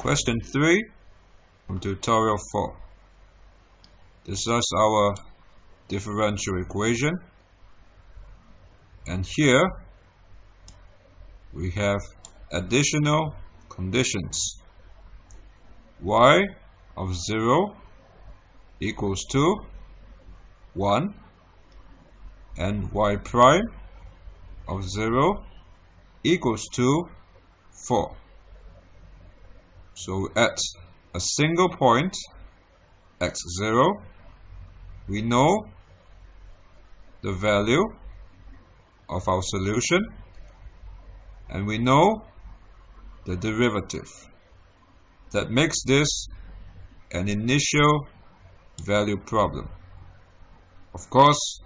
Question 3 from tutorial 4. This is our differential equation, and here we have additional conditions. Y of 0 equals to 1 and y prime of 0 equals to 4. So at a single point x0, we know the value of our solution and we know the derivative. That makes this an initial value problem. Of course,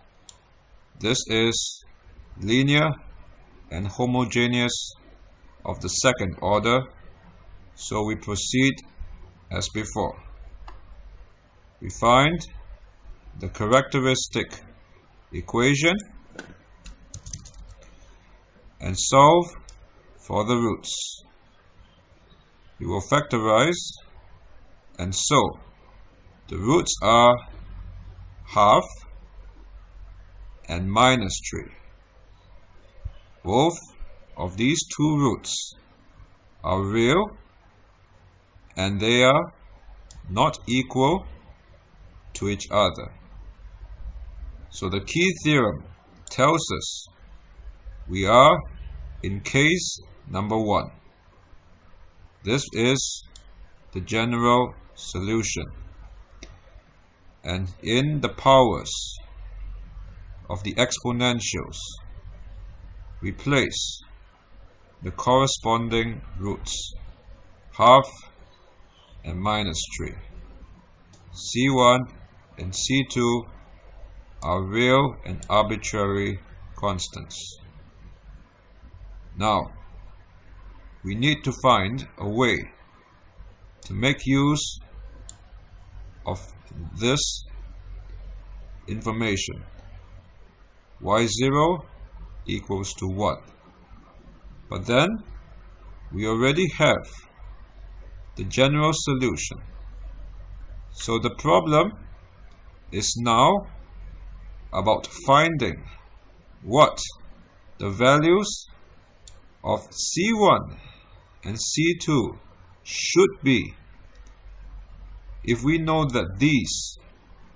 this is linear and homogeneous of the second order, so we proceed as before. We find the characteristic equation and solve for the roots. We will factorize, and so the roots are half and minus 3. Both of these two roots are real and they are not equal to each other. So the key theorem tells us we are in case number 1. This is the general solution, and in the powers of the exponentials we place the corresponding roots, half and minus 3. C1 and C2 are real and arbitrary constants. Now, we need to find a way to make use of this information. Y0 equals to 1. But then, we already have the general solution. So the problem is now about finding what the values of C1 and C2 should be if we know that these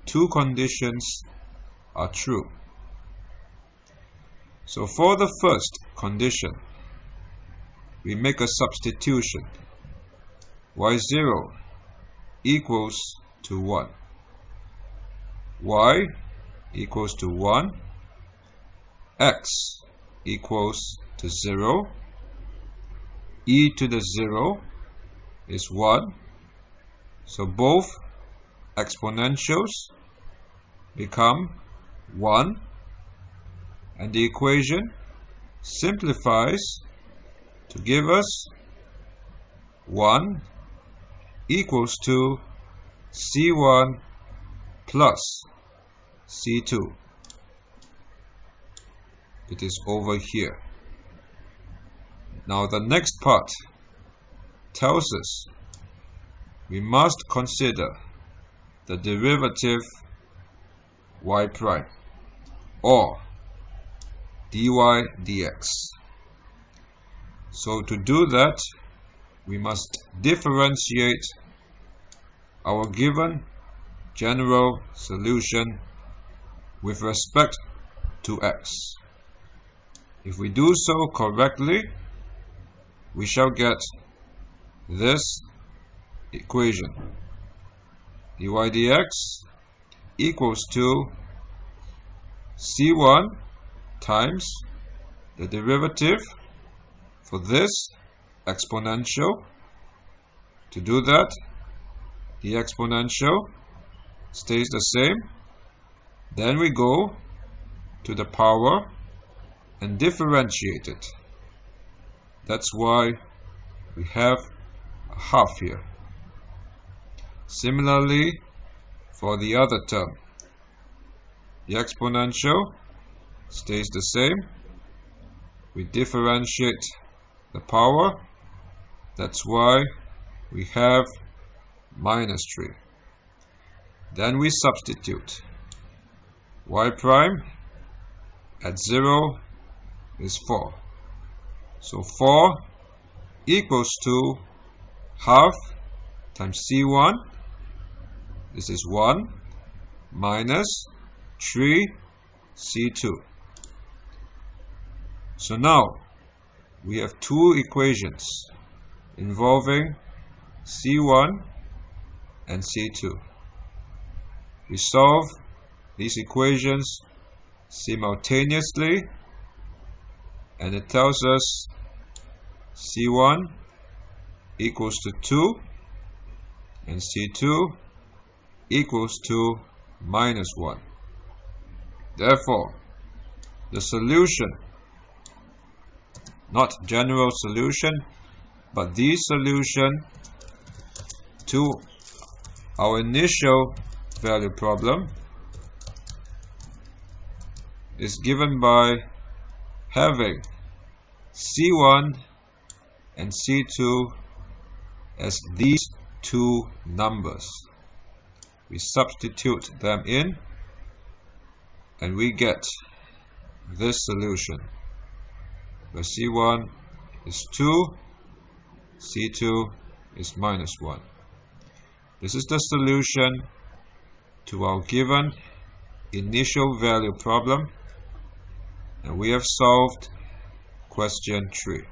two conditions are true. So for the first condition, we make a substitution. Y0 equals to 1. Y equals to 1. X equals to 0. E to the 0 is 1. So both exponentials become 1. And the equation simplifies to give us 1 equals to C1 plus C2. It is over here. Now the next part tells us we must consider the derivative y prime or dy dx. So to do that, we must differentiate our given general solution with respect to x. If we do so correctly, we shall get this equation. Dy dx equals to C1 times the derivative for this exponential. To do that, the exponential stays the same. Then we go to the power and differentiate it. That's why we have a half here. Similarly, for the other term, the exponential stays the same. We differentiate the power. That's why we have minus 3. Then we substitute. Y prime at 0 is 4. So 4 equals to half times C1, this is 1, minus 3 C2. So now we have two equations involving C1 and C2. We solve these equations simultaneously, and it tells us C1 equals to 2 and C2 equals to minus 1. Therefore, the solution, not general solution, but the solution to our initial value problem is given by having C1 and C2 as these two numbers. We substitute them in and we get this solution where C1 is 2, C2 is minus 1. This is the solution to our given initial value problem, and we have solved question 3.